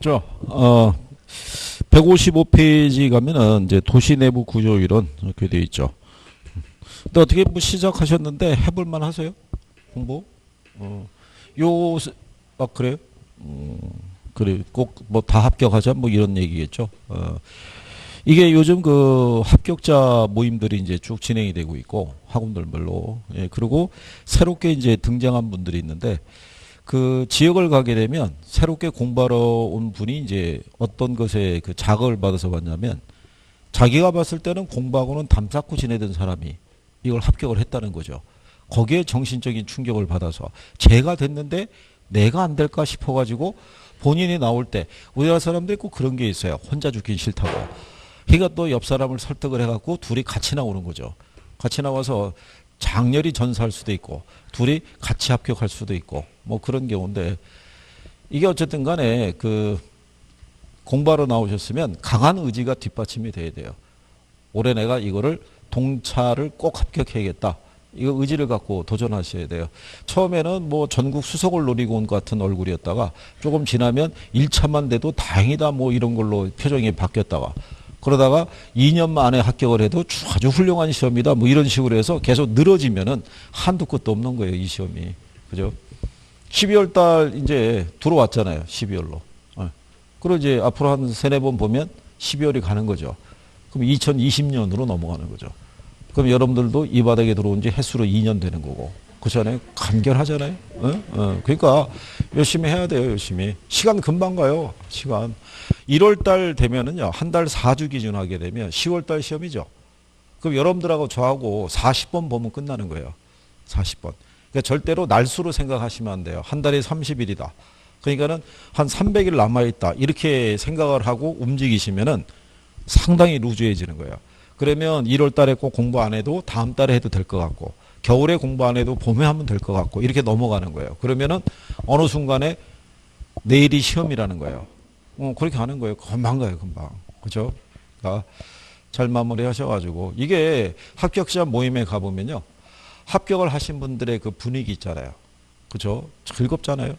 자, 155페이지 가면은 이제 도시 내부 구조 이론 이렇게 돼 있죠. 근데 어떻게 뭐 시작하셨는데 해볼만 하세요? 공부? 요, 그래요? 그래, 꼭 뭐 다 합격하자 뭐 이런 얘기겠죠. 이게 요즘 그 합격자 모임들이 이제 쭉 진행이 되고 있고 학원들별로. 예, 그리고 새롭게 이제 등장한 분들이 있는데 그 지역을 가게 되면 새롭게 공부하러 온 분이 이제 어떤 것에 그 자극을 받아서 왔냐면 자기가 봤을 때는 공부하고는 담 쌓고 지내던 사람이 이걸 합격을 했다는 거죠. 거기에 정신적인 충격을 받아서 제가 됐는데 내가 안 될까 싶어가지고 본인이 나올 때 우리나라 사람들이 꼭 그런 게 있어요. 혼자 죽긴 싫다고. 그러니까 또 옆 사람을 설득을 해갖고 둘이 같이 나오는 거죠. 같이 나와서 장렬히 전사할 수도 있고 둘이 같이 합격할 수도 있고 뭐 그런 경우인데 이게 어쨌든 간에 그 공부하러 나오셨으면 강한 의지가 뒷받침이 돼야 돼요. 올해 내가 이거를 동차를 꼭 합격해야겠다. 이거 의지를 갖고 도전하셔야 돼요. 처음에는 뭐 전국 수석을 노리고 온 것 같은 얼굴이었다가 조금 지나면 1차만 돼도 다행이다 뭐 이런 걸로 표정이 바뀌었다가 그러다가 2년 만에 합격을 해도 아주 훌륭한 시험이다 뭐 이런 식으로 해서 계속 늘어지면은 한두 끝도 없는 거예요, 이 시험이. 그죠? 12월 달 이제 들어왔잖아요, 12월로. 그리고 이제 앞으로 한 세네 번 보면 12월이 가는 거죠. 그럼 2020년으로 넘어가는 거죠. 그럼 여러분들도 이 바닥에 들어온 지 횟수로 2년 되는 거고. 그렇잖아요? 간결하잖아요? 그러니까 열심히 해야 돼요, 열심히. 시간 금방 가요, 시간. 1월 달 되면은요, 한 달 4주 기준 하게 되면 10월 달 시험이죠. 그럼 여러분들하고 저하고 40번 보면 끝나는 거예요. 40번. 그러니까 절대로 날수로 생각하시면 안 돼요. 한 달에 30일이다. 그러니까는 한 300일 남아있다. 이렇게 생각을 하고 움직이시면은 상당히 루즈해지는 거예요. 그러면 1월 달에 꼭 공부 안 해도 다음 달에 해도 될 것 같고, 겨울에 공부 안 해도 봄에 하면 될 것 같고, 이렇게 넘어가는 거예요. 그러면은 어느 순간에 내일이 시험이라는 거예요. 그렇게 하는 거예요. 금방 가요, 금방. 그죠? 그러니까 잘 마무리 하셔가지고, 이게 합격자 모임에 가보면요. 합격을 하신 분들의 그 분위기 있잖아요. 그죠? 즐겁잖아요.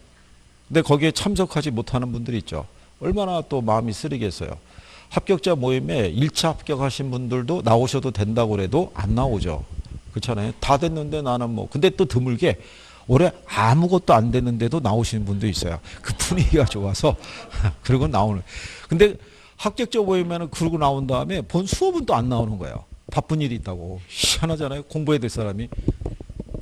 근데 거기에 참석하지 못하는 분들이 있죠. 얼마나 또 마음이 쓰리겠어요. 합격자 모임에 1차 합격하신 분들도 나오셔도 된다고 그래도 안 나오죠. 그렇잖아요. 다 됐는데 나는 뭐. 근데 또 드물게 올해 아무것도 안 됐는데도 나오시는 분도 있어요. 그 분위기가 좋아서 그러고 나오는. 근데 합격자 모임에는 그러고 나온 다음에 본 수업은 또 안 나오는 거예요. 바쁜 일이 있다고. 희한하잖아요. 공부해야 될 사람이.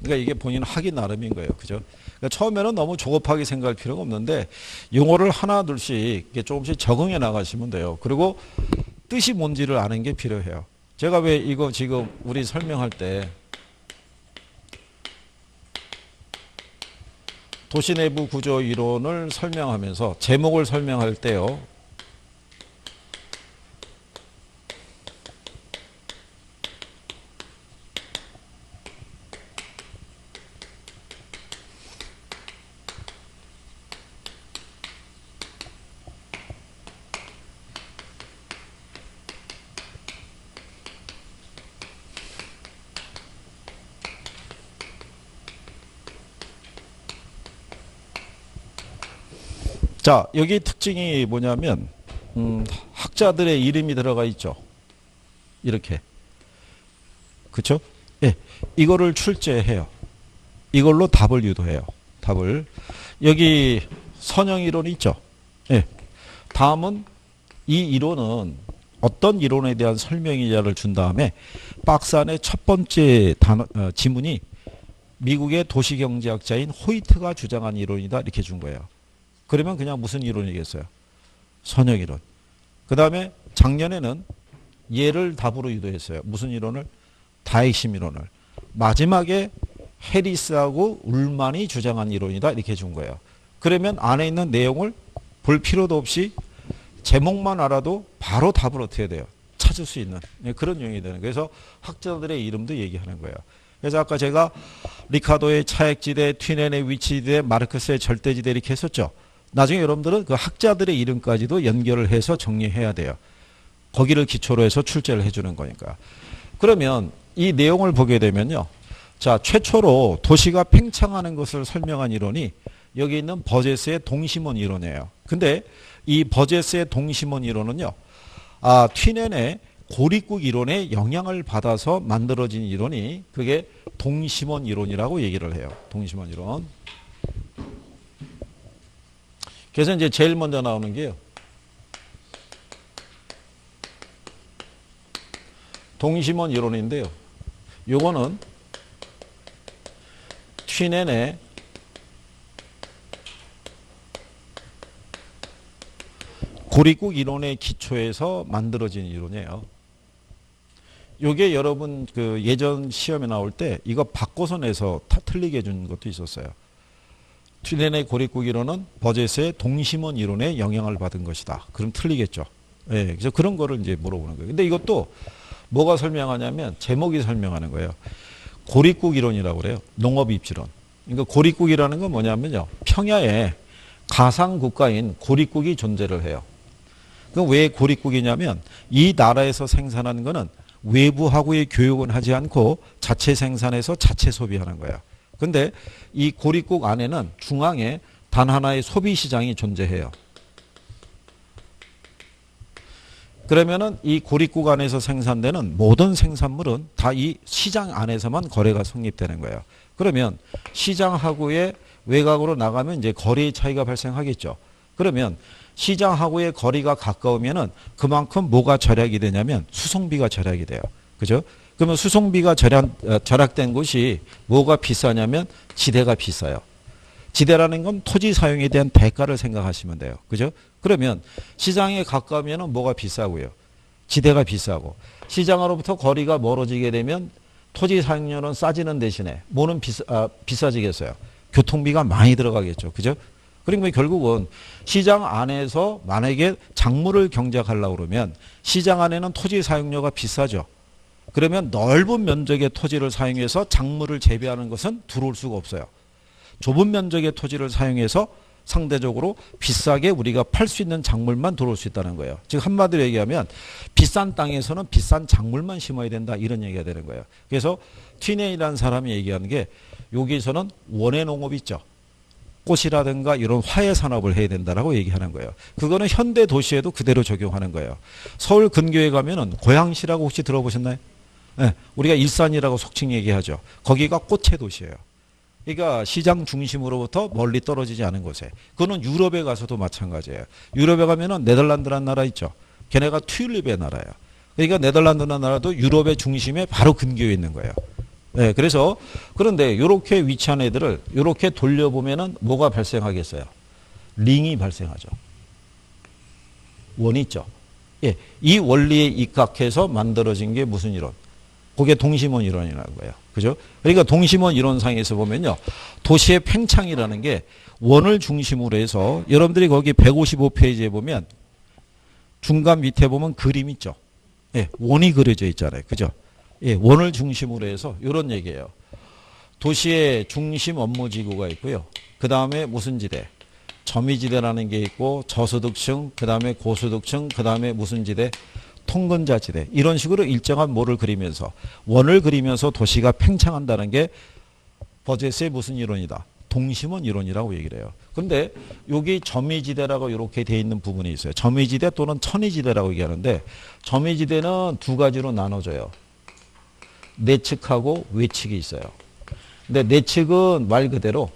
그러니까 이게 본인 하기 나름인 거예요. 그죠? 그러니까 처음에는 너무 조급하게 생각할 필요가 없는데 용어를 하나 둘씩 조금씩 적응해 나가시면 돼요. 그리고 뜻이 뭔지를 아는 게 필요해요. 제가 왜 이거 지금 우리 설명할 때 도시 내부 구조 이론을 설명하면서 제목을 설명할 때요. 자, 여기 특징이 뭐냐면 학자들의 이름이 들어가 있죠. 이렇게. 그렇죠? 예. 이거를 출제해요. 이걸로 답을 유도해요. 답을. 여기 선형 이론이 있죠. 예. 다음은 이 이론은 어떤 이론에 대한 설명이냐를 준 다음에 박스 안에 첫 번째 지문이 미국의 도시경제학자인 호이트가 주장한 이론이다 이렇게 준 거예요. 그러면 그냥 무슨 이론이겠어요? 선형 이론. 그 다음에 작년에는 얘를 답으로 유도했어요. 무슨 이론을? 다핵심 이론을. 마지막에 해리스하고 울만이 주장한 이론이다 이렇게 준 거예요. 그러면 안에 있는 내용을 볼 필요도 없이 제목만 알아도 바로 답을 어떻게 해야 돼요? 찾을 수 있는 그런 용이 되는 거예요. 그래서 학자들의 이름도 얘기하는 거예요. 그래서 아까 제가 리카도의 차액지대, 튀넨의 위치지대, 마르크스의 절대지대 이렇게 했었죠. 나중에 여러분들은 그 학자들의 이름까지도 연결을 해서 정리해야 돼요. 거기를 기초로 해서 출제를 해주는 거니까. 그러면 이 내용을 보게 되면요. 자, 최초로 도시가 팽창하는 것을 설명한 이론이 여기 있는 버제스의 동심원 이론이에요. 근데 이 버제스의 동심원 이론은요. 튀넨의 고립국 이론에 영향을 받아서 만들어진 이론이 그게 동심원 이론이라고 얘기를 해요. 동심원 이론. 그래서 이제 제일 먼저 나오는 게요. 동심원 이론인데요. 요거는 튀넨의 고립국 이론의 기초에서 만들어진 이론이에요. 요게 여러분 그 예전 시험에 나올 때 이거 바꿔서 내서 틀리게 해준 것도 있었어요. 튀넨의 고립국 이론은 버제스의 동심원 이론에 영향을 받은 것이다. 그럼 틀리겠죠. 예, 그래서 그런 거를 이제 물어보는 거예요. 근데 이것도 뭐가 설명하냐면 제목이 설명하는 거예요. 고립국 이론이라고 그래요. 농업 입지론. 그러니까 고립국이라는 건 뭐냐면요. 평야에 가상 국가인 고립국이 존재를 해요. 그럼 왜 고립국이냐면 이 나라에서 생산하는 거는 외부하고의 교육은 하지 않고 자체 생산해서 자체 소비하는 거야. 근데 이 고립국 안에는 중앙에 단 하나의 소비 시장이 존재해요. 그러면은 이 고립국 안에서 생산되는 모든 생산물은 다 이 시장 안에서만 거래가 성립되는 거예요. 그러면 시장하고의 외곽으로 나가면 이제 거래의 차이가 발생하겠죠. 그러면 시장하고의 거리가 가까우면은 그만큼 뭐가 절약이 되냐면 수송비가 절약이 돼요. 그죠? 그러면 수송비가 절약된 곳이 뭐가 비싸냐면 지대가 비싸요. 지대라는 건 토지 사용에 대한 대가를 생각하시면 돼요. 그죠? 그러면 시장에 가까우면은 뭐가 비싸고요. 지대가 비싸고 시장으로부터 거리가 멀어지게 되면 토지 사용료는 싸지는 대신에 뭐는 비싸지겠어요. 교통비가 많이 들어가겠죠. 그죠? 그러니까 결국은 시장 안에서 만약에 작물을 경작하려고 그러면 시장 안에는 토지 사용료가 비싸죠. 그러면 넓은 면적의 토지를 사용해서 작물을 재배하는 것은 들어올 수가 없어요. 좁은 면적의 토지를 사용해서 상대적으로 비싸게 우리가 팔 수 있는 작물만 들어올 수 있다는 거예요. 즉 한마디로 얘기하면 비싼 땅에서는 비싼 작물만 심어야 된다 이런 얘기가 되는 거예요. 그래서 튀넨이라는 사람이 얘기하는 게 여기서는 원예 농업 있죠. 꽃이라든가 이런 화훼 산업을 해야 된다라고 얘기하는 거예요. 그거는 현대 도시에도 그대로 적용하는 거예요. 서울 근교에 가면은 고양시라고 혹시 들어보셨나요? 네, 우리가 일산이라고 속칭 얘기하죠. 거기가 꽃의 도시예요. 그러니까 시장 중심으로부터 멀리 떨어지지 않은 곳에. 그거는 유럽에 가서도 마찬가지예요. 유럽에 가면은 네덜란드라는 나라 있죠. 걔네가 튤립의 나라예요. 그러니까 네덜란드라는 나라도 유럽의 중심에 바로 근교에 있는 거예요. 네, 그래서 그런데 이렇게 위치한 애들을 이렇게 돌려보면은 뭐가 발생하겠어요? 링이 발생하죠. 원이 있죠. 예, 이 원리에 입각해서 만들어진 게 무슨 이론? 그게 동심원 이론이라는 거예요. 그죠? 그러니까 동심원 이론상에서 보면요. 도시의 팽창이라는 게 원을 중심으로 해서 여러분들이 거기 155페이지에 보면 중간 밑에 보면 그림 있죠. 예, 원이 그려져 있잖아요. 그죠? 예, 원을 중심으로 해서 이런 얘기예요. 도시의 중심 업무 지구가 있고요. 그 다음에 무슨 지대? 점유지대라는 게 있고 저소득층, 그 다음에 고소득층, 그 다음에 무슨 지대? 통근자지대. 이런 식으로 일정한 뭐를 그리면서 원을 그리면서 도시가 팽창한다는 게 버제스의 무슨 이론이다? 동심원 이론이라고 얘기를 해요. 그런데 여기 점유지대라고 이렇게 돼 있는 부분이 있어요. 점유지대 또는 천의지대라고 얘기하는데 점유지대는 두 가지로 나눠져요. 내측하고 외측이 있어요. 근데 내측은 말 그대로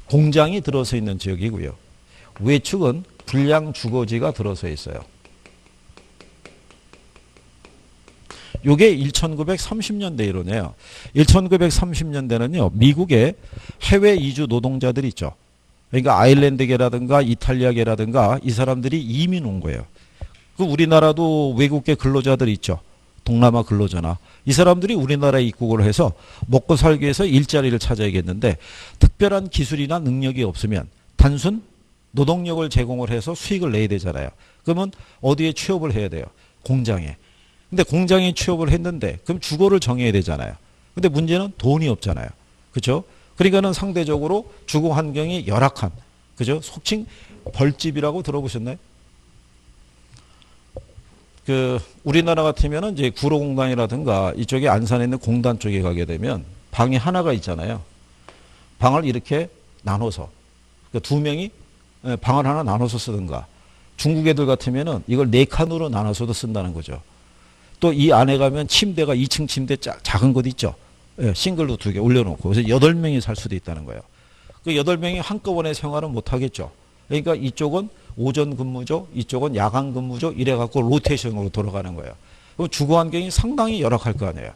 공장이 들어서 있는 지역이고요. 외측은 불량 주거지가 들어서 있어요. 이게 1930년대 이론이에요. 1930년대는요. 미국의 해외 이주 노동자들이 있죠. 그러니까 아일랜드계라든가 이탈리아계라든가 이 사람들이 이민 온 거예요. 그 우리나라도 외국계 근로자들이 있죠. 동남아 근로자나 이 사람들이 우리나라에 입국을 해서 먹고 살기 위해서 일자리를 찾아야겠는데 특별한 기술이나 능력이 없으면 단순 노동력을 제공을 해서 수익을 내야 되잖아요. 그러면 어디에 취업을 해야 돼요? 공장에. 근데 공장에 취업을 했는데 그럼 주거를 정해야 되잖아요. 근데 문제는 돈이 없잖아요. 그렇죠? 그러니까는 상대적으로 주거 환경이 열악한, 그죠? 속칭 벌집이라고 들어보셨나요? 그 우리나라 같으면은 이제 구로공단이라든가 이쪽에 안산에 있는 공단 쪽에 가게 되면 방이 하나가 있잖아요. 방을 이렇게 나눠서 그 두 명이 방을 하나 나눠서 쓰든가. 중국 애들 같으면은 이걸 4칸으로 나눠서도 쓴다는 거죠. 또 이 안에 가면 침대가 2층 침대 작은 것 있죠. 예, 싱글로 2개 올려놓고. 그래서 8명이 살 수도 있다는 거예요. 그 8명이 한꺼번에 생활은 못 하겠죠. 그러니까 이쪽은 오전 근무죠. 이쪽은 야간 근무죠. 이래갖고 로테이션으로 돌아가는 거예요. 그럼 주거 환경이 상당히 열악할 거 아니에요.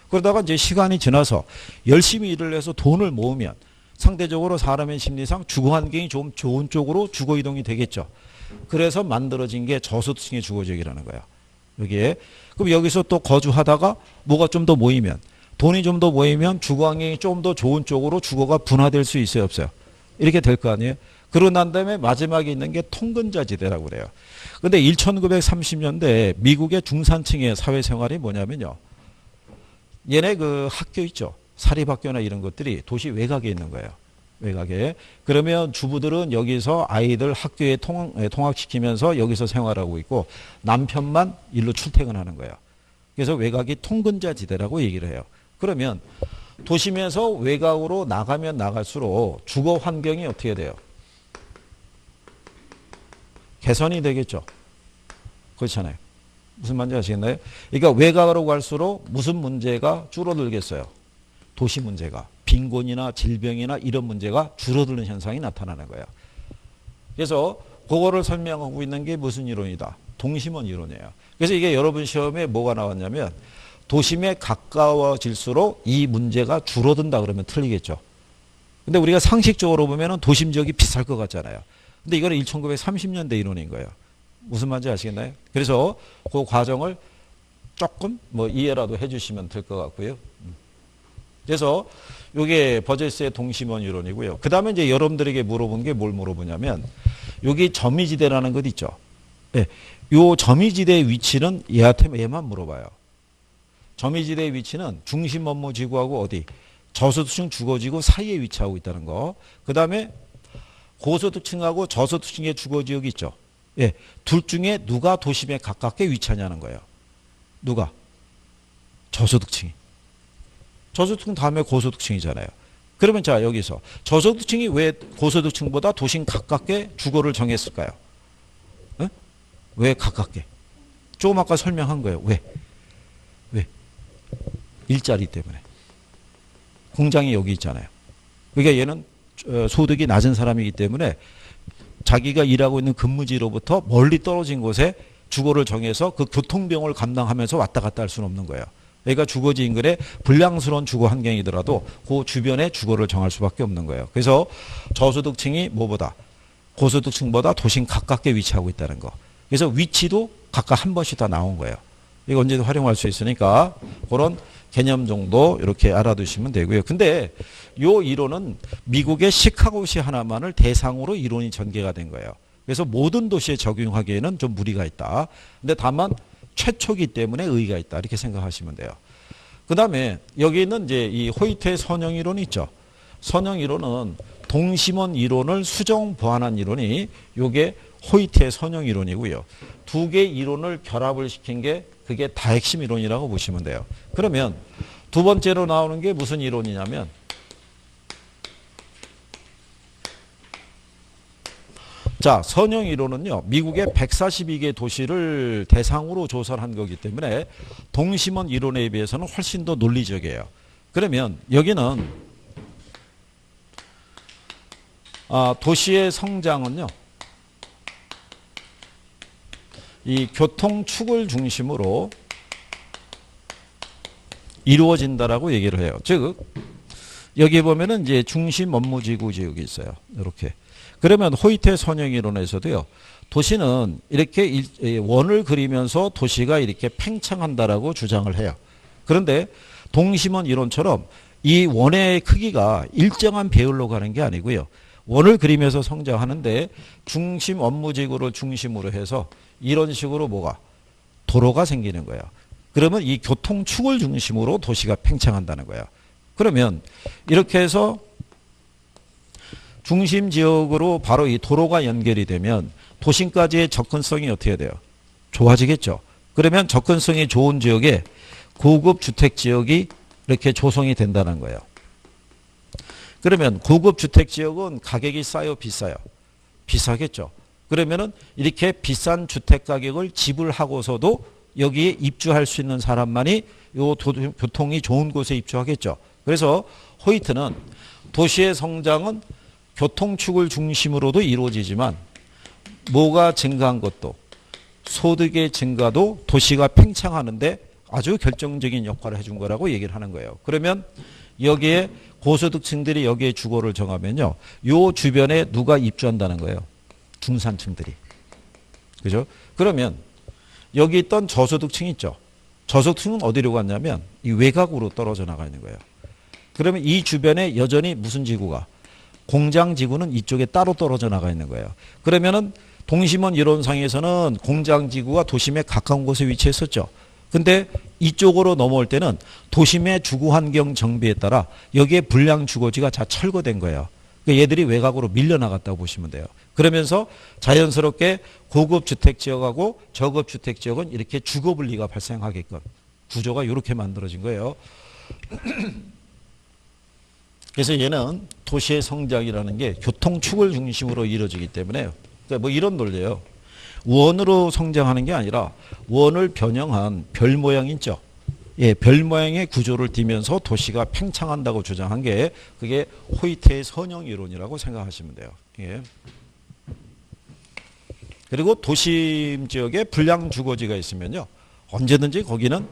그러다가 이제 시간이 지나서 열심히 일을 해서 돈을 모으면 상대적으로 사람의 심리상 주거 환경이 좀 좋은 쪽으로 주거 이동이 되겠죠. 그래서 만들어진 게 저소득층의 주거지역이라는 거예요. 여기에. 그럼 여기서 또 거주하다가 뭐가 좀 더 모이면, 돈이 좀 더 모이면 주거 환경이 좀 더 좋은 쪽으로 주거가 분화될 수 있어요, 없어요? 이렇게 될 거 아니에요? 그러고 난 다음에 마지막에 있는 게 통근자지대라고 그래요. 근데 1930년대 미국의 중산층의 사회생활이 뭐냐면요. 얘네 그 학교 있죠. 사립학교나 이런 것들이 도시 외곽에 있는 거예요. 외곽에. 그러면 주부들은 여기서 아이들 학교에 통학시키면서 여기서 생활하고 있고 남편만 일로 출퇴근하는 거예요. 그래서 외곽이 통근자 지대라고 얘기를 해요. 그러면 도심에서 외곽으로 나가면 나갈수록 주거 환경이 어떻게 돼요? 개선이 되겠죠. 그렇잖아요. 무슨 말인지 아시겠나요? 그러니까 외곽으로 갈수록 무슨 문제가 줄어들겠어요? 도시 문제가. 빈곤이나 질병이나 이런 문제가 줄어드는 현상이 나타나는 거예요. 그래서 그거를 설명하고 있는 게 무슨 이론이다? 동심원 이론이에요. 그래서 이게 여러분 시험에 뭐가 나왔냐면 도심에 가까워질수록 이 문제가 줄어든다 그러면 틀리겠죠. 근데 우리가 상식적으로 보면 도심 지역이 비쌀 것 같잖아요. 근데 이거는 1930년대 이론인 거예요. 무슨 말인지 아시겠나요? 그래서 그 과정을 조금 뭐 이해라도 해주시면 될 것 같고요. 그래서 이게 버젤스의 동심원 이론이고요. 그 다음에 이제 여러분들에게 물어본 게 뭘 물어보냐면 여기 점이지대라는 것 있죠. 예, 요 점이지대의 위치는 얘만 물어봐요. 점이지대의 위치는 중심 업무 지구하고 어디? 저소득층 주거지구 사이에 위치하고 있다는 거. 그 다음에 고소득층하고 저소득층의 주거지역이 있죠. 예, 둘 중에 누가 도심에 가깝게 위치하냐는 거예요. 누가? 저소득층이. 저소득층 다음에 고소득층이잖아요. 그러면 자 여기서 저소득층이 왜 고소득층보다 도심 가깝게 주거를 정했을까요? 에? 왜 가깝게? 조금 아까 설명한 거예요. 왜? 일자리 때문에. 공장이 여기 있잖아요. 그러니까 얘는 소득이 낮은 사람이기 때문에 자기가 일하고 있는 근무지로부터 멀리 떨어진 곳에 주거를 정해서 그 교통비용을 감당하면서 왔다 갔다 할 수는 없는 거예요. 그러니까 주거지 인근에 불량스러운 주거 환경이더라도 그 주변에 주거를 정할 수밖에 없는 거예요. 그래서 저소득층이 뭐보다 고소득층보다 도심 가깝게 위치하고 있다는 거. 그래서 위치도 각각 한 번씩 다 나온 거예요. 이거 언제든 활용할 수 있으니까 그런 개념 정도 이렇게 알아두시면 되고요. 근데 요 이론은 미국의 시카고시 하나만을 대상으로 이론이 전개가 된 거예요. 그래서 모든 도시에 적용하기에는 좀 무리가 있다. 근데 다만 최초기 때문에 의의가 있다. 이렇게 생각하시면 돼요. 그 다음에 여기 있는 이제 이 호이트의 선형 이론이 있죠. 선형 이론은 동심원 이론을 수정 보완한 이론이 요게 호이트의 선형 이론이고요. 두 개의 이론을 결합을 시킨 게 그게 다핵심 이론이라고 보시면 돼요. 그러면 두 번째로 나오는 게 무슨 이론이냐면 자, 선형 이론은요. 미국의 142개 도시를 대상으로 조사를 한 거기 때문에 동심원 이론에 비해서는 훨씬 더 논리적이에요. 그러면 여기는 도시의 성장은요. 이 교통축을 중심으로 이루어진다라고 얘기를 해요. 즉 여기 보면은 이제 중심 업무지구 지역이 있어요. 이렇게. 그러면 호이트의 선형 이론에서도요. 도시는 이렇게 원을 그리면서 도시가 이렇게 팽창한다라고 주장을 해요. 그런데 동심원 이론처럼 이 원의 크기가 일정한 배열로 가는 게 아니고요. 원을 그리면서 성장하는데 중심 업무지구를 중심으로 해서 이런 식으로 뭐가 도로가 생기는 거예요. 그러면 이 교통축을 중심으로 도시가 팽창한다는 거예요. 그러면 이렇게 해서 중심 지역으로 바로 이 도로가 연결이 되면 도심까지의 접근성이 어떻게 돼요? 좋아지겠죠. 그러면 접근성이 좋은 지역에 고급 주택 지역이 이렇게 조성이 된다는 거예요. 그러면 고급 주택 지역은 가격이 싸요, 비싸요? 비싸겠죠. 그러면은 이렇게 비싼 주택 가격을 지불하고서도 여기에 입주할 수 있는 사람만이 요 교통이 좋은 곳에 입주하겠죠. 그래서 호이트는 도시의 성장은 교통축을 중심으로도 이루어지지만 뭐가 증가한 것도 소득의 증가도 도시가 팽창하는데 아주 결정적인 역할을 해준 거라고 얘기를 하는 거예요. 그러면 여기에 고소득층들이 여기에 주거를 정하면요. 요 주변에 누가 입주한다는 거예요. 중산층들이. 그죠? 그러면 여기 있던 저소득층 있죠. 저소득층은 어디로 갔냐면 이 외곽으로 떨어져 나가 있는 거예요. 그러면 이 주변에 여전히 무슨 지구가? 공장 지구는 이쪽에 따로 떨어져 나가 있는 거예요. 그러면은 동심원 이론상에서는 공장 지구가 도심에 가까운 곳에 위치했었죠. 근데 이쪽으로 넘어올 때는 도심의 주거 환경 정비에 따라 여기에 불량 주거지가 다 철거된 거예요. 그러니까 얘들이 외곽으로 밀려나갔다고 보시면 돼요. 그러면서 자연스럽게 고급 주택 지역하고 저급 주택 지역은 이렇게 주거 분리가 발생하게끔 구조가 이렇게 만들어진 거예요. 그래서 얘는 도시의 성장이라는 게 교통축을 중심으로 이루어지기 때문에 그러니까 뭐 이런 논리예요. 원으로 성장하는 게 아니라 원을 변형한 별 모양 있죠. 예, 별 모양의 구조를 띠면서 도시가 팽창한다고 주장한 게 그게 호이트의 선형 이론이라고 생각하시면 돼요. 예. 그리고 도심 지역에 불량 주거지가 있으면요. 언제든지 거기는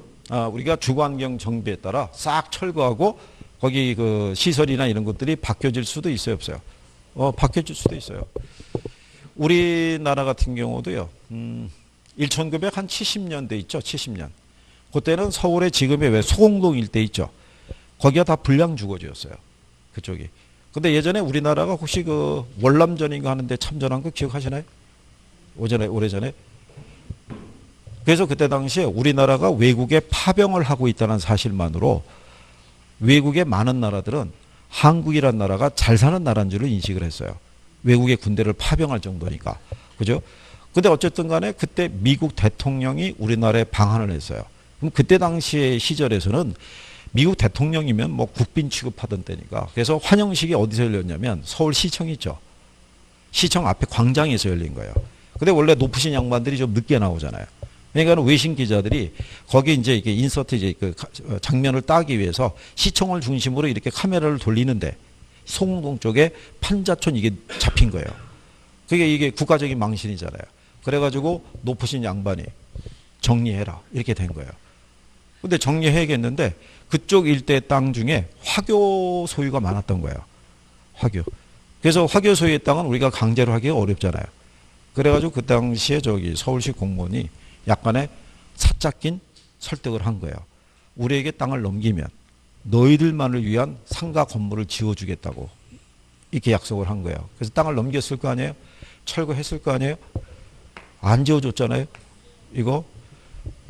우리가 주거환경 정비에 따라 싹 철거하고 거기 그 시설이나 이런 것들이 바뀌어질 수도 있어요, 없어요? 바뀌어질 수도 있어요. 우리나라 같은 경우도요. 1970년대 있죠, 70년. 그때는 서울의 지금의 왜 소공동 일대 있죠. 거기가 다 불량 주거지였어요. 그쪽이. 근데 예전에 우리나라가 혹시 그 월남전인가 하는데 참전한 거 기억하시나요? 오래전에. 그래서 그때 당시에 우리나라가 외국에 파병을 하고 있다는 사실만으로 외국의 많은 나라들은 한국이란 나라가 잘 사는 나라인 줄을 인식을 했어요. 외국의 군대를 파병할 정도니까. 그죠? 근데 어쨌든 간에 그때 미국 대통령이 우리나라에 방한을 했어요. 그럼 그때 당시의 시절에서는 미국 대통령이면 뭐 국빈 취급하던 때니까. 그래서 환영식이 어디서 열렸냐면 서울시청 있죠. 시청 앞에 광장에서 열린 거예요. 근데 원래 높으신 양반들이 좀 늦게 나오잖아요. 그러니까 외신 기자들이 거기 이제 이게 인서트 이제 그 장면을 따기 위해서 시청을 중심으로 이렇게 카메라를 돌리는데 송동 쪽에 판자촌 이게 잡힌 거예요. 그게 이게 국가적인 망신이잖아요. 그래가지고 높으신 양반이 정리해라 이렇게 된 거예요. 근데 정리해야겠는데 그쪽 일대 땅 중에 화교 소유가 많았던 거예요. 화교. 그래서 화교 소유의 땅은 우리가 강제로 하기가 어렵잖아요. 그래가지고 그 당시에 저기 서울시 공무원이 약간의 사짝긴 설득을 한 거예요. 우리에게 땅을 넘기면 너희들만을 위한 상가 건물을 지어주겠다고 이렇게 약속을 한 거예요. 그래서 땅을 넘겼을 거 아니에요? 철거했을 거 아니에요? 안 지어줬잖아요. 이거.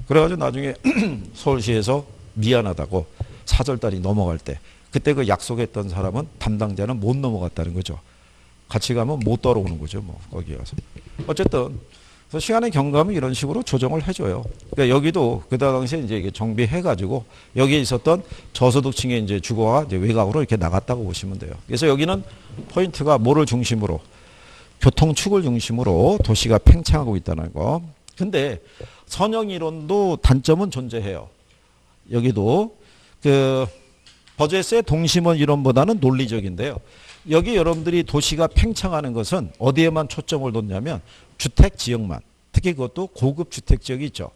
그래가지고 나중에 서울시에서 미안하다고 사절달이 넘어갈 때 그때 그 약속했던 사람은 담당자는 못 넘어갔다는 거죠. 같이 가면 못 따라오는 거죠. 뭐 거기 가서. 어쨌든 그래서 시간의 경감은 이런 식으로 조정을 해줘요. 그러니까 여기도 그 당시에 이제 이게 정비해가지고 여기에 있었던 저소득층의 이제 주거가 이제 외곽으로 이렇게 나갔다고 보시면 돼요. 그래서 여기는 포인트가 뭐를 중심으로 교통축을 중심으로 도시가 팽창하고 있다는 거. 근데 선형 이론도 단점은 존재해요. 여기도 그 버제스의 동심원 이론보다는 논리적인데요. 여기 여러분들이 도시가 팽창하는 것은 어디에만 초점을 뒀냐면 주택 지역만, 특히 그것도 고급 주택 지역이 있죠.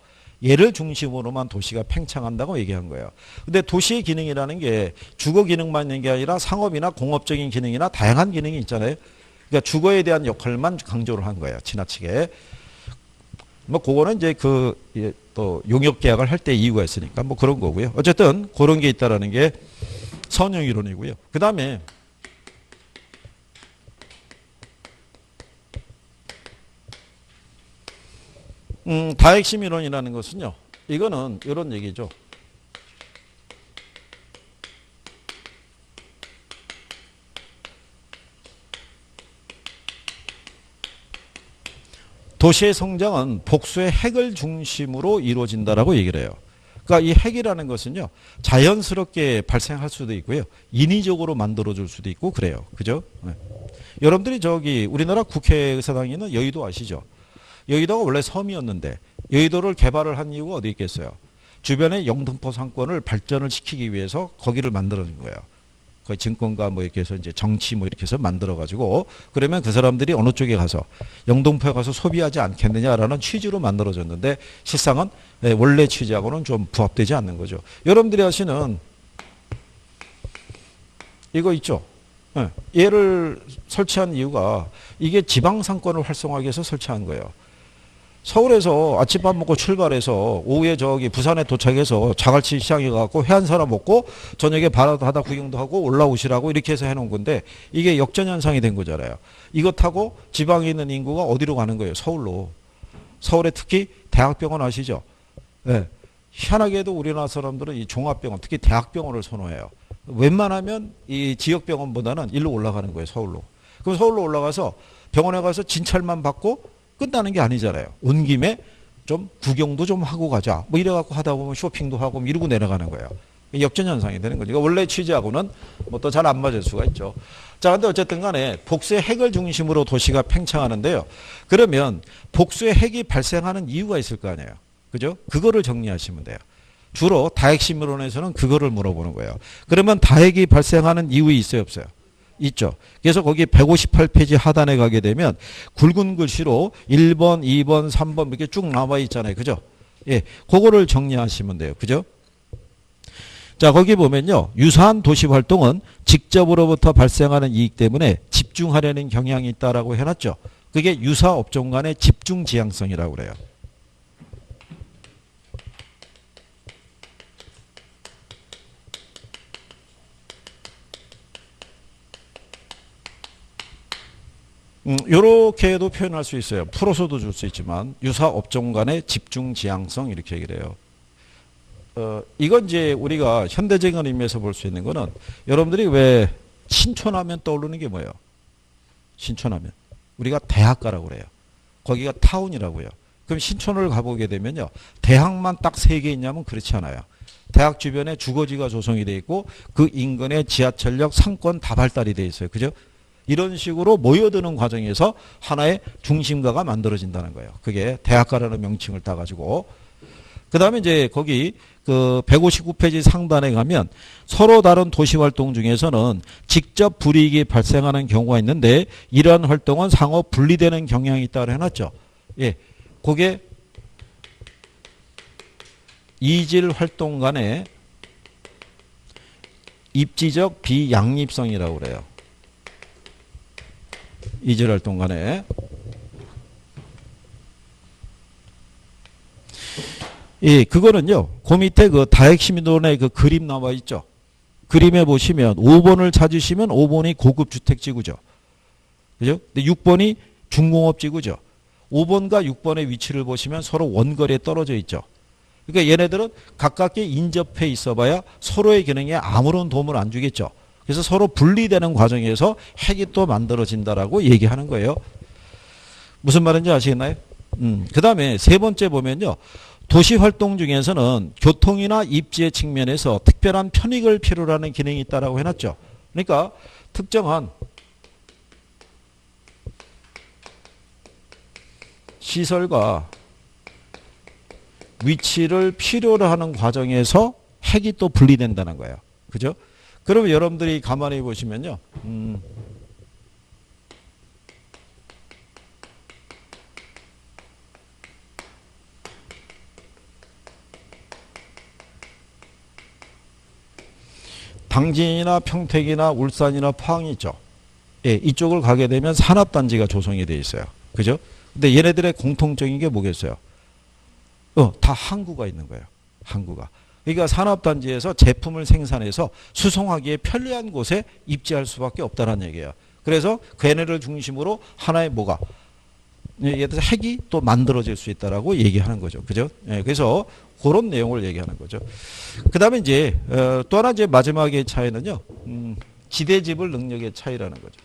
얘를 중심으로만 도시가 팽창한다고 얘기한 거예요. 근데 도시의 기능이라는 게 주거 기능만 있는 게 아니라 상업이나 공업적인 기능이나 다양한 기능이 있잖아요. 그러니까 주거에 대한 역할만 강조를 한 거예요. 지나치게. 뭐 그거는 이제 그 또 용역 계약을 할 때 이유가 있으니까 뭐 그런 거고요. 어쨌든 그런 게 있다라는 게 선형 이론이고요. 그다음에 다핵심 이론이라는 것은요. 이거는 이런 얘기죠. 도시의 성장은 복수의 핵을 중심으로 이루어진다라고 얘기를 해요. 그러니까 이 핵이라는 것은요. 자연스럽게 발생할 수도 있고요. 인위적으로 만들어줄 수도 있고 그래요. 그죠? 네. 여러분들이 저기 우리나라 국회의사당에 있는 여의도 아시죠? 여의도가 원래 섬이었는데 여의도를 개발을 한 이유가 어디 있겠어요? 주변의 영등포 상권을 발전을 시키기 위해서 거기를 만들어준 거예요. 거의 증권가 뭐 이렇게 해서 이제 정치 뭐 이렇게 해서 만들어가지고 그러면 그 사람들이 어느 쪽에 가서 영등포에 가서 소비하지 않겠느냐라는 취지로 만들어졌는데 실상은 원래 취지하고는 좀 부합되지 않는 거죠. 여러분들이 아시는 이거 있죠. 얘를 설치한 이유가 이게 지방 상권을 활성화하기 위해서 설치한 거예요. 서울에서 아침밥 먹고 출발해서 오후에 저기 부산에 도착해서 자갈치 시장에 가고 회 한 사람 먹고 저녁에 바다 구경도 하고 올라오시라고 이렇게 해서 해놓은 건데 이게 역전현상이 된 거잖아요. 이거 타고 지방에 있는 인구가 어디로 가는 거예요? 서울로. 서울에 특히 대학병원 아시죠? 네. 희한하게도 우리나라 사람들은 이 종합병원 특히 대학병원을 선호해요. 웬만하면 이 지역병원보다는 일로 올라가는 거예요. 서울로. 그럼 서울로 올라가서 병원에 가서 진찰만 받고 끝나는 게 아니잖아요. 온 김에 좀 구경도 좀 하고 가자. 뭐 이래갖고 하다 보면 쇼핑도 하고 이러고 내려가는 거예요. 역전현상이 되는 거죠. 원래 취지하고는 뭐 또 잘 안 맞을 수가 있죠. 자, 근데 어쨌든 간에 복수의 핵을 중심으로 도시가 팽창하는데요. 그러면 복수의 핵이 발생하는 이유가 있을 거 아니에요. 그죠? 그거를 정리하시면 돼요. 주로 다핵심론에서는 그거를 물어보는 거예요. 그러면 다핵이 발생하는 이유 있어요, 없어요? 있죠. 그래서 거기 158페이지 하단에 가게 되면 굵은 글씨로 1번, 2번, 3번 이렇게 쭉 나와 있잖아요. 그죠? 예. 그거를 정리하시면 돼요. 그죠? 자, 거기 보면요. 유사한 도시 활동은 직접으로부터 발생하는 이익 때문에 집중하려는 경향이 있다라고 해놨죠. 그게 유사 업종 간의 집중 지향성이라고 그래요. 요렇게도 표현할 수 있어요. 풀어서도 줄 수 있지만 유사 업종 간의 집중 지향성 이렇게 얘기를 해요. 이건 이제 우리가 현대적인 의미에서 볼 수 있는 거는 여러분들이 왜 신촌하면 떠오르는 게 뭐예요? 신촌하면 우리가 대학가라고 그래요. 거기가 타운이라고요. 그럼 신촌을 가보게 되면요. 대학만 딱 3개 있냐면 그렇지 않아요. 대학 주변에 주거지가 조성이 돼 있고 그 인근에 지하철역 상권 다 발달이 돼 있어요. 그죠? 이런 식으로 모여드는 과정에서 하나의 중심가가 만들어진다는 거예요. 그게 대학가라는 명칭을 따가지고. 그 다음에 이제 거기 그 159페이지 상단에 가면 서로 다른 도시 활동 중에서는 직접 불이익이 발생하는 경우가 있는데 이러한 활동은 상호 분리되는 경향이 있다고 해놨죠. 예. 그게 이질 활동 간의 입지적 비양립성이라고 그래요. 이질 활동 간에. 예, 그거는요, 그 밑에 그 다핵심론의 그 그림 나와 있죠. 그림에 보시면 5번을 찾으시면 5번이 고급 주택지구죠. 그죠? 근데 6번이 중공업지구죠. 5번과 6번의 위치를 보시면 서로 원거리에 떨어져 있죠. 그러니까 얘네들은 가깝게 인접해 있어봐야 서로의 기능에 아무런 도움을 안 주겠죠. 그래서 서로 분리되는 과정에서 핵이 또 만들어진다라고 얘기하는 거예요. 무슨 말인지 아시겠나요? 그 다음에 세 번째 보면요. 도시 활동 중에서는 교통이나 입지의 측면에서 특별한 편익을 필요로 하는 기능이 있다라고 해놨죠. 그러니까 특정한 시설과 위치를 필요로 하는 과정에서 핵이 또 분리된다는 거예요. 그죠? 그러면 여러분들이 가만히 보시면요. 당진이나 평택이나 울산이나 포항이 있죠. 예, 이쪽을 가게 되면 산업단지가 조성이 돼 있어요. 그죠? 근데 얘네들의 공통적인 게 뭐겠어요? 다 항구가 있는 거예요. 항구가. 그러니까 산업단지에서 제품을 생산해서 수송하기에 편리한 곳에 입지할 수밖에 없다는 얘기예요. 그래서 걔네를 중심으로 하나의 뭐가 예를 들어서 핵이 또 만들어질 수 있다라고 얘기하는 거죠. 그죠? 예, 그래서 그런 내용을 얘기하는 거죠. 그 다음에 이제 또 하나 이제 마지막의 차이는요. 지대지불 능력의 차이라는 거죠.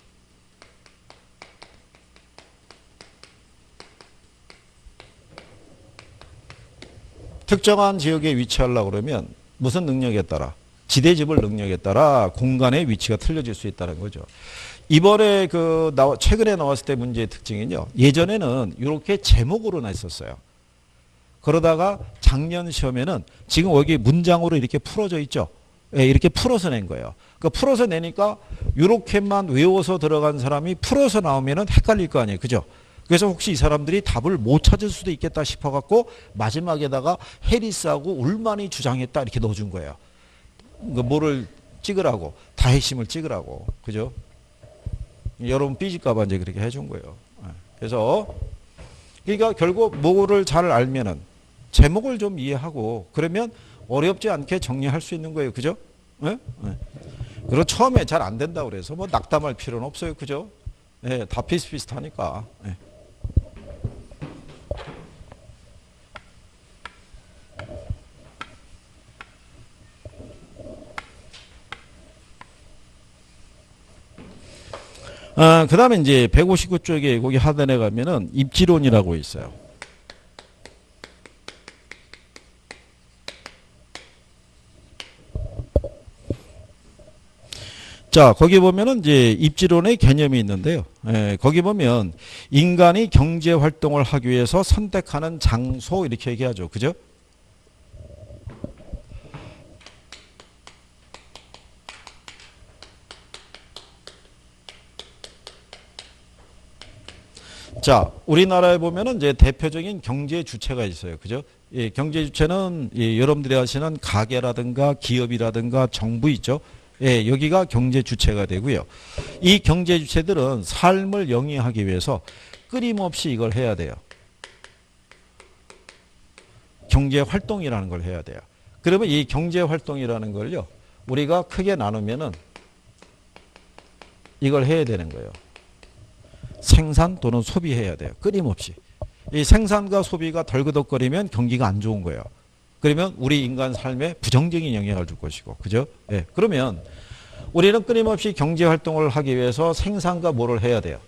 특정한 지역에 위치하려고 그러면 무슨 능력에 따라? 지대지불 능력에 따라 공간의 위치가 틀려질 수 있다는 거죠. 이번에 최근에 나왔을 때 문제의 특징은요. 예전에는 이렇게 제목으로 냈었어요. 그러다가 작년 시험에는 지금 여기 문장으로 이렇게 풀어져 있죠. 예, 이렇게 풀어서 낸 거예요. 그러니까 풀어서 내니까 이렇게만 외워서 들어간 사람이 풀어서 나오면은 헷갈릴 거 아니에요. 그죠? 그래서 혹시 이 사람들이 답을 못 찾을 수도 있겠다 싶어갖고 마지막에다가 해리스하고 울만이 주장했다 이렇게 넣어준 거예요. 뭐를 찍으라고, 다 핵심을 찍으라고. 그죠? 여러분 삐질까봐 이제 그렇게 해준 거예요. 그래서 그러니까 결국 뭐를 잘 알면은 제목을 좀 이해하고 그러면 어렵지 않게 정리할 수 있는 거예요. 그죠? 네? 네. 그리고 처음에 잘 안 된다고 그래서 뭐 낙담할 필요는 없어요. 그죠? 네, 다 비슷비슷하니까. 네. 그 다음에 이제 159쪽에 거기 하단에 가면은 입지론이라고 있어요. 자, 거기 보면은 이제 입지론의 개념이 있는데요. 거기 보면 인간이 경제 활동을 하기 위해서 선택하는 장소 이렇게 얘기하죠. 그죠? 자, 우리나라에 보면은 이제 대표적인 경제 주체가 있어요. 그죠? 예, 경제 주체는 여러분들이 아시는 가게라든가 기업이라든가 정부 있죠. 예, 여기가 경제 주체가 되고요. 이 경제 주체들은 삶을 영위하기 위해서 끊임없이 이걸 해야 돼요. 경제 활동이라는 걸 해야 돼요. 그러면 이 경제 활동이라는 걸요. 우리가 크게 나누면은 이걸 해야 되는 거예요. 생산 또는 소비해야 돼요. 끊임없이. 이 생산과 소비가 덜그덕거리면 경기가 안 좋은 거예요. 그러면 우리 인간 삶에 부정적인 영향을 줄 것이고. 그죠? 예. 그러면 우리는 끊임없이 경제 활동을 하기 위해서 생산과 뭐를 해야 돼요?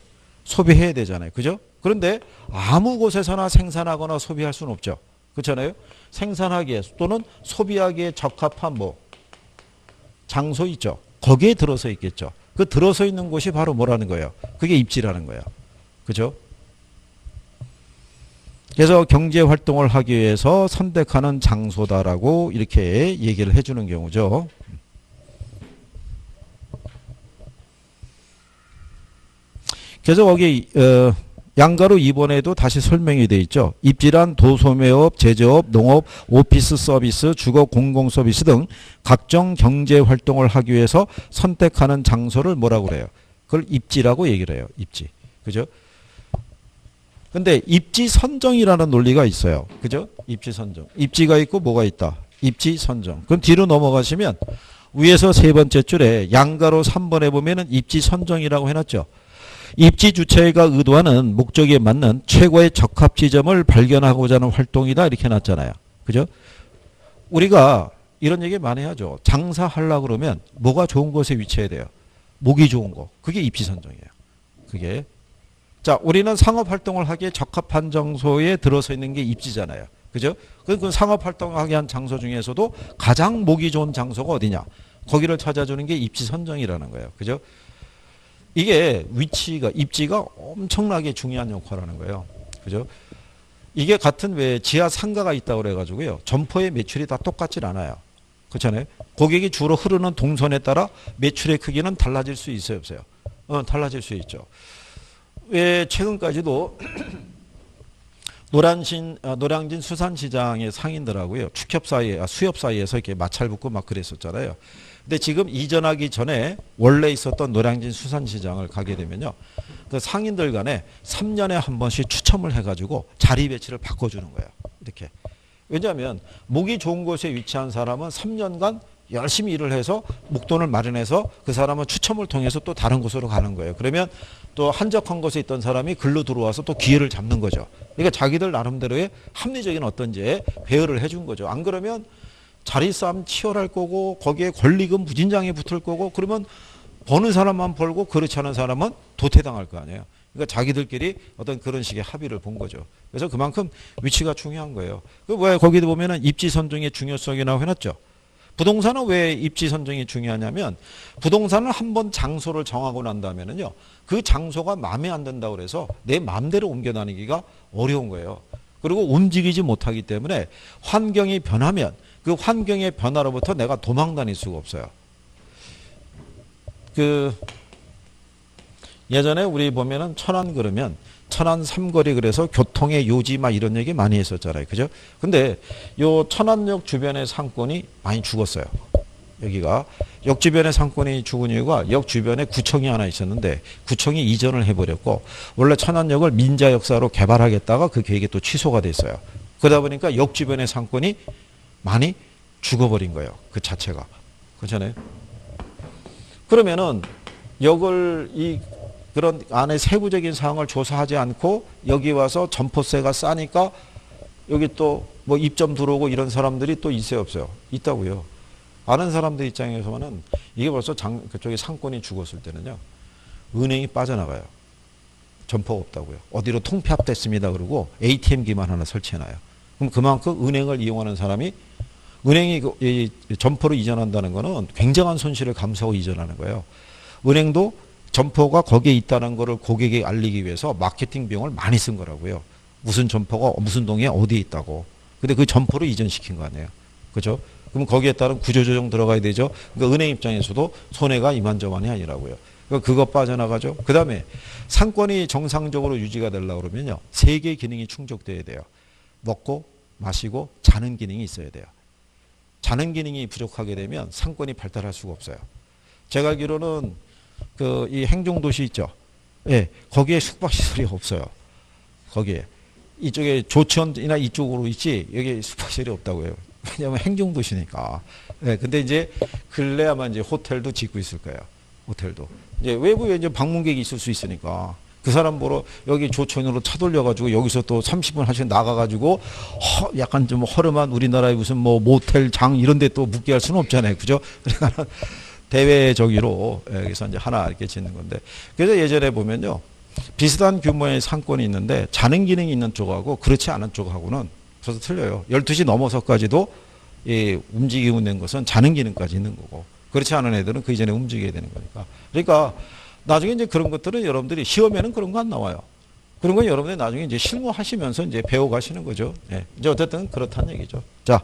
소비해야 되잖아요. 그죠? 그런데 아무 곳에서나 생산하거나 소비할 수는 없죠. 그렇잖아요? 생산하기에 또는 소비하기에 적합한 뭐 장소 있죠. 거기에 들어서 있겠죠. 그 들어서 있는 곳이 바로 뭐라는 거예요? 그게 입지라는 거예요. 그죠? 그래서 경제 활동을 하기 위해서 선택하는 장소다라고 이렇게 얘기를 해주는 경우죠. 그래서 거기 양가로 2번에도 다시 설명이 되어 있죠. 입지란 도소매업, 제조업, 농업, 오피스 서비스, 주거 공공 서비스 등 각종 경제 활동을 하기 위해서 선택하는 장소를 뭐라고 그래요? 그걸 입지라고 얘기를 해요. 입지. 그죠? 근데 입지 선정이라는 논리가 있어요. 그죠? 입지 선정. 입지가 있고 뭐가 있다? 입지 선정. 그럼 뒤로 넘어가시면 위에서 세 번째 줄에 양가로 3번에 보면은 입지 선정이라고 해놨죠. 입지 주체가 의도하는 목적에 맞는 최고의 적합 지점을 발견하고자 하는 활동이다 이렇게 해놨잖아요. 그죠? 우리가 이런 얘기 많이 하죠. 장사하려고 그러면 뭐가 좋은 곳에 위치해야 돼요? 목이 좋은 곳. 그게 입지 선정이에요. 그게. 자, 우리는 상업 활동을 하기에 적합한 장소에 들어서 있는 게 입지잖아요. 그죠? 그 상업 활동을 하게 한 장소 중에서도 가장 목이 좋은 장소가 어디냐? 거기를 찾아주는 게 입지 선정이라는 거예요. 그죠? 이게 위치가, 입지가 엄청나게 중요한 역할을 하는 거예요. 그죠? 이게 같은 왜 지하 상가가 있다고 그래가지고요. 점포의 매출이 다 똑같질 않아요. 그렇잖아요. 고객이 주로 흐르는 동선에 따라 매출의 크기는 달라질 수 있어요, 없어요? 달라질 수 있죠. 왜 최근까지도 노량진 수산시장의 상인들하고요. 축협 사이에, 수협 사이에서 이렇게 마찰 붙고 막 그랬었잖아요. 근데 지금 이전하기 전에 원래 있었던 노량진 수산시장을 가게 되면요. 그 상인들 간에 3년에 한 번씩 추첨을 해가지고 자리 배치를 바꿔주는 거예요. 이렇게. 왜냐하면 목이 좋은 곳에 위치한 사람은 3년간 열심히 일을 해서 목돈을 마련해서 그 사람은 추첨을 통해서 또 다른 곳으로 가는 거예요. 그러면 또 한적한 곳에 있던 사람이 글로 들어와서 또 기회를 잡는 거죠. 그러니까 자기들 나름대로의 합리적인 어떤지 배열을 해준 거죠. 안 그러면 자리 싸움 치열할 거고 거기에 권리금 무진장에 붙을 거고 그러면 버는 사람만 벌고 그렇지 않은 사람은 도태당할 거 아니에요. 그러니까 자기들끼리 어떤 그런 식의 합의를 본 거죠. 그래서 그만큼 위치가 중요한 거예요. 왜 거기도 보면은 입지 선정의 중요성이라고 해놨죠. 부동산은 왜 입지 선정이 중요하냐면 부동산을 한번 장소를 정하고 난 다음에는요. 그 장소가 마음에 안 든다고 그래서 내 마음대로 옮겨 다니기가 어려운 거예요. 그리고 움직이지 못하기 때문에 환경이 변하면 그 환경의 변화로부터 내가 도망 다닐 수가 없어요. 예전에 우리 보면은 천안 그러면 천안 삼거리 그래서 교통의 요지 막 이런 얘기 많이 했었잖아요. 그죠? 근데 요 천안역 주변의 상권이 많이 죽었어요. 여기가 역 주변의 상권이 죽은 이유가 역 주변에 구청이 하나 있었는데 구청이 이전을 해버렸고 원래 천안역을 민자 역사로 개발하겠다가 그 계획이 또 취소가 됐어요. 그러다 보니까 역 주변의 상권이 많이 죽어버린 거예요. 그 자체가. 그렇잖아요. 그러면은 역을 그런 안에 세부적인 사항을 조사하지 않고 여기 와서 점포세가 싸니까 여기 또 뭐 입점 들어오고 이런 사람들이 또 있어요, 없어요? 있다고요. 아는 사람들 입장에서는 이게 벌써 그쪽에 상권이 죽었을 때는요. 은행이 빠져나가요. 점포가 없다고요. 어디로 통폐합됐습니다. 그러고 ATM기만 하나 설치해놔요. 그럼 그만큼 은행을 이용하는 사람이 은행이 점포로 이전한다는 거는 굉장한 손실을 감수하고 이전하는 거예요. 은행도 점포가 거기에 있다는 거를 고객에게 알리기 위해서 마케팅 비용을 많이 쓴 거라고요. 무슨 점포가 무슨 동에 어디에 있다고. 근데 그 점포를 이전시킨 거 아니에요. 그죠? 그럼 거기에 따른 구조조정 들어가야 되죠. 그러니까 은행 입장에서도 손해가 이만저만이 아니라고요. 그러니까 그거 빠져나가죠. 그 다음에 상권이 정상적으로 유지가 되려고 그러면요. 세 개의 기능이 충족돼야 돼요. 먹고 마시고 자는 기능이 있어야 돼요. 자는 기능이 부족하게 되면 상권이 발달할 수가 없어요. 제가 알기로는 이 행정도시 있죠. 예, 거기에 숙박시설이 없어요. 거기에. 이쪽에 조천이나 이쪽으로 있지, 여기 숙박시설이 없다고 해요. 왜냐하면 행정도시니까. 예, 근데 이제 근래 아마 이제 호텔도 짓고 있을 거예요. 호텔도. 이제 외부에 이제 방문객이 있을 수 있으니까. 그 사람 보러 여기 조천으로 차 돌려가지고 여기서 또 30분 하시고 나가가지고 약간 좀 허름한 우리나라의 무슨 뭐 모텔 장 이런 데 또 묵게 할 수는 없잖아요. 그죠? 그러니까 대외적으로 여기서 이제 하나 이렇게 짓는 건데. 그래서 예전에 보면요. 비슷한 규모의 상권이 있는데 자는 기능이 있는 쪽하고 그렇지 않은 쪽하고는 벌써 틀려요. 12시 넘어서까지도 움직이고 있는 것은 자는 기능까지 있는 거고 그렇지 않은 애들은 그 이전에 움직여야 되는 거니까. 그러니까 나중에 이제 그런 것들은 여러분들이 시험에는 그런 거 안 나와요. 그런 건 여러분들이 나중에 이제 실무하시면서 이제 배워가시는 거죠. 예. 이제 어쨌든 그렇다는 얘기죠. 자,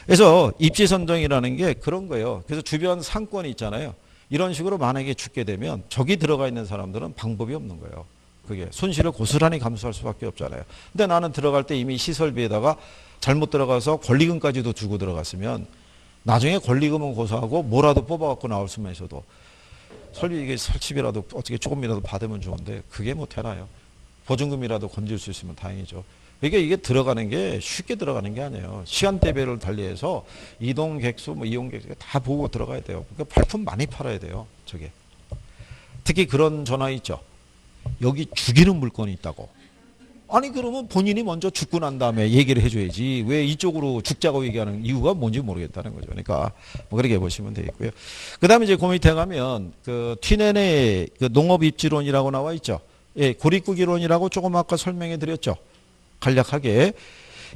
그래서 입지 선정이라는 게 그런 거예요. 그래서 주변 상권이 있잖아요. 이런 식으로 만약에 죽게 되면 저기 들어가 있는 사람들은 방법이 없는 거예요. 그게 손실을 고스란히 감수할 수밖에 없잖아요. 근데 나는 들어갈 때 이미 시설비에다가 잘못 들어가서 권리금까지도 주고 들어갔으면 나중에 권리금은 고소하고 뭐라도 뽑아갖고 나올 수만 있어도 이게 설치비라도 어떻게 조금이라도 받으면 좋은데 그게 못 해놔요. 보증금이라도 건질 수 있으면 다행이죠. 이게 들어가는 게 쉽게 들어가는 게 아니에요. 시간대별을 달리해서 이동 객수, 뭐 이용 객수 다 보고 들어가야 돼요. 그러니까 발품 많이 팔아야 돼요. 저게. 특히 그런 전화 있죠. 여기 죽이는 물건이 있다고. 아니 그러면 본인이 먼저 죽고 난 다음에 얘기를 해줘야지. 왜 이쪽으로 죽자고 얘기하는 이유가 뭔지 모르겠다는 거죠. 그러니까 뭐 그렇게 보시면 되겠고요. 그 다음에 이제 그 밑에 가면 그 튀넨의 그 농업입지론이라고 나와 있죠. 예, 고립구기론이라고 조금 아까 설명해 드렸죠. 간략하게.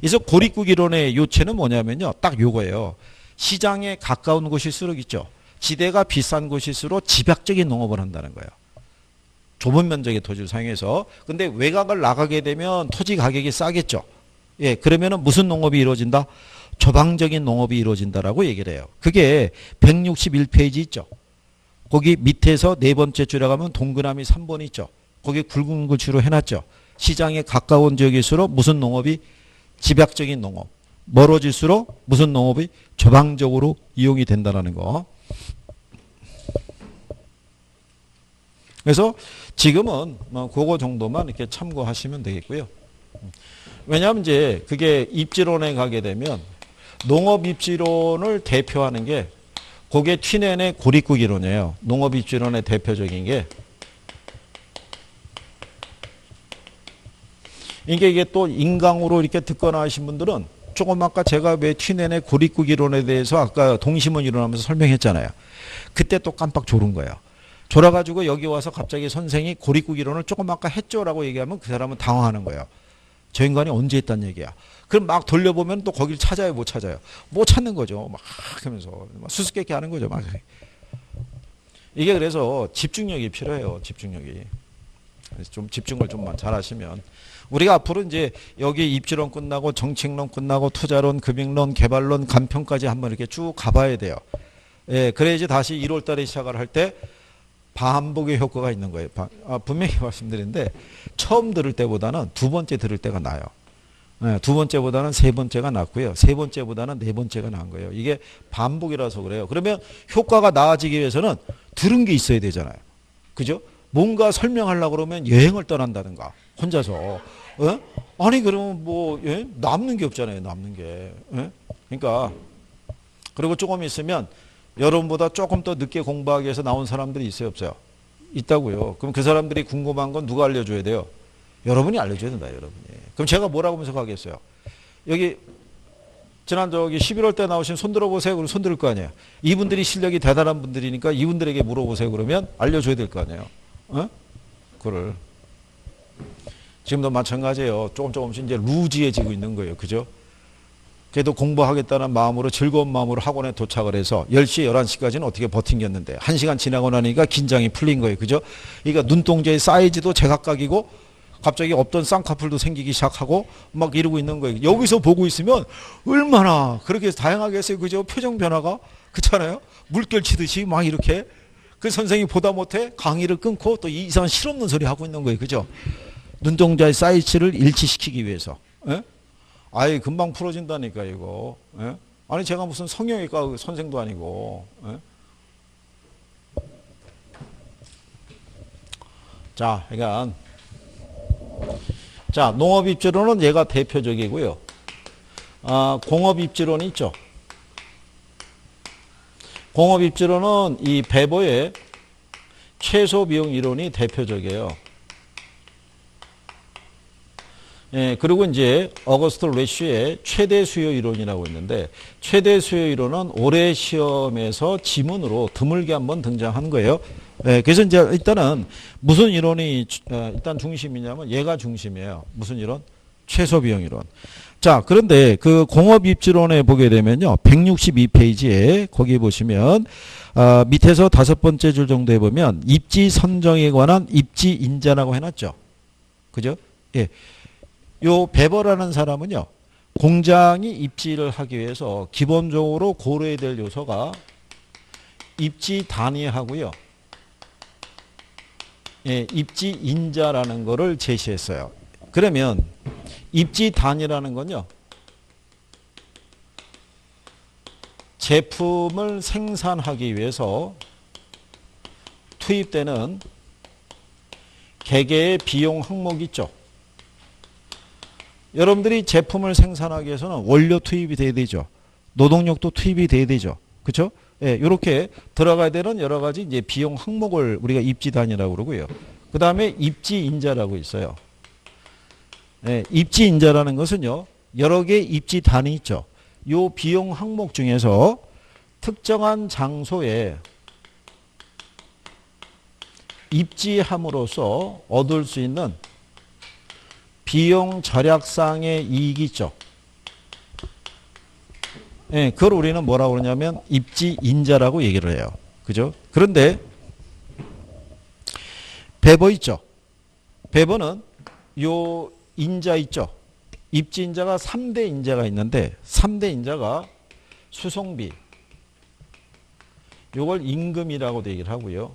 그래서 고립구기론의 요체는 뭐냐면요. 딱 요거예요. 시장에 가까운 곳일수록 있죠. 지대가 비싼 곳일수록 집약적인 농업을 한다는 거예요. 좁은 면적의 토지를 사용해서. 근데 외곽을 나가게 되면 토지 가격이 싸겠죠. 예, 그러면은 무슨 농업이 이루어진다? 조방적인 농업이 이루어진다라고 얘기를 해요. 그게 161페이지 있죠. 거기 밑에서 네 번째 줄에 가면 동그라미 3번 있죠. 거기 굵은 글씨로 해놨죠. 시장에 가까운 지역일수록 무슨 농업이 집약적인 농업. 멀어질수록 무슨 농업이 조방적으로 이용이 된다는 거. 그래서 지금은 뭐 그거 정도만 이렇게 참고하시면 되겠고요. 왜냐하면 이제 그게 입지론에 가게 되면 농업 입지론을 대표하는 게 그게 튀넨의 고립구기론이에요. 농업 입지론의 대표적인 게 이게 또 인강으로 이렇게 듣거나 하신 분들은 조금 아까 제가 왜 튀넨의 고립구기론에 대해서 아까 동심원 일어나면서 설명했잖아요. 그때 또 깜빡 졸은 거예요. 졸아가지고 여기 와서 갑자기 선생이 고립구기론을 조금 아까 했죠라고 얘기하면 그 사람은 당황하는 거예요. 저 인간이 언제 했단 얘기야. 그럼 막 돌려보면 또 거기를 찾아요, 못 찾아요? 못 찾는 거죠. 막 하면서 막 수수께끼 하는 거죠. 막. 이게 그래서 집중력이 필요해요. 집중력이. 좀 집중을 좀만 잘하시면 우리가 앞으로 이제 여기 입지론 끝나고 정책론 끝나고 투자론, 금융론, 개발론, 간편까지 한번 이렇게 쭉 가봐야 돼요. 예, 그래야지 다시 1월 달에 시작을 할 때 반복의 효과가 있는 거예요. 분명히 말씀드리는데 처음 들을 때보다는 두 번째 들을 때가 나아요. 예, 두 번째보다는 세 번째가 낫고요. 세 번째보다는 네 번째가 나은 거예요. 이게 반복이라서 그래요. 그러면 효과가 나아지기 위해서는 들은 게 있어야 되잖아요. 그죠? 뭔가 설명하려고 그러면 여행을 떠난다든가 혼자서 아니 그러면 뭐 남는 게 없잖아요. 남는 게. 그러니까 그리고 조금 있으면 여러분보다 조금 더 늦게 공부하기 위해서 나온 사람들이 있어요, 없어요? 있다고요. 그럼 그 사람들이 궁금한 건 누가 알려줘야 돼요? 여러분이 알려줘야 된다, 여러분이. 그럼 제가 뭐라고 분석하겠어요? 여기 지난 11월 때 나오신 손 들어보세요. 그럼 손 들을 거 아니에요. 이분들이 실력이 대단한 분들이니까 이분들에게 물어보세요. 그러면 알려줘야 될 거 아니에요. 그거를. 지금도 마찬가지예요. 조금씩 이제 루즈해지고 있는 거예요. 그죠? 그래도 공부하겠다는 마음으로 즐거운 마음으로 학원에 도착을 해서 10시, 11시까지는 어떻게 버틴겼는데 1시간 지나고 나니까 긴장이 풀린 거예요. 그죠? 그러니까 눈동자의 사이즈도 제각각이고 갑자기 없던 쌍꺼풀도 생기기 시작하고 막 이러고 있는 거예요. 여기서 보고 있으면 얼마나 그렇게 다양하게 했어요. 그죠? 표정 변화가. 그렇잖아요? 물결 치듯이 막 이렇게. 그 선생님이 보다 못해 강의를 끊고 또 이상한 실없는 소리 하고 있는 거예요. 그죠? 눈동자의 사이즈를 일치시키기 위해서. 아예 금방 풀어진다니까 이거. 아니 제가 무슨 성형외과 선생도 아니고. 자, 그러니까 자, 농업입지론은 얘가 대표적이고요. 공업입지론이 있죠. 공업입지론은 이 베버의 최소비용 이론이 대표적이에요. 예, 그리고 이제 어거스트 레쉬의 최대 수요 이론이라고 있는데 최대 수요 이론은 올해 시험에서 지문으로 드물게 한번 등장한 거예요. 예, 그래서 이제 일단은 무슨 이론이 일단 중심이냐면 얘가 중심이에요. 무슨 이론? 최소 비용 이론. 자, 그런데 그 공업 입지론에 보게 되면요. 162페이지에 거기 보시면 밑에서 5번째 줄 정도에 보면 입지 선정에 관한 입지 인자라고 해놨죠. 그죠? 예. 요 베버라는 사람은요. 공장이 입지를 하기 위해서 기본적으로 고려해야 될 요소가 입지 단위하고요. 예, 입지 인자라는 거를 제시했어요. 그러면 입지 단위라는 건요. 제품을 생산하기 위해서 투입되는 개개의 비용 항목이 있죠. 여러분들이 제품을 생산하기 위해서는 원료 투입이 돼야 되죠. 노동력도 투입이 돼야 되죠. 그렇죠? 예, 이렇게 들어가야 되는 여러 가지 이제 비용 항목을 우리가 입지 단위라고 그러고요. 그 다음에 입지 인자라고 있어요. 예, 입지 인자라는 것은요. 여러 개의 입지 단위 있죠. 요 비용 항목 중에서 특정한 장소에 입지함으로써 얻을 수 있는 비용 절약상의 이익이 있죠. 예, 그걸 우리는 뭐라고 그러냐면 입지 인자라고 얘기를 해요. 그죠? 그런데 베버 있죠. 베버는 요 인자 있죠. 입지 인자가 3대 인자가 있는데 3대 인자가 수송비, 요걸 임금이라고도 얘기를 하고요.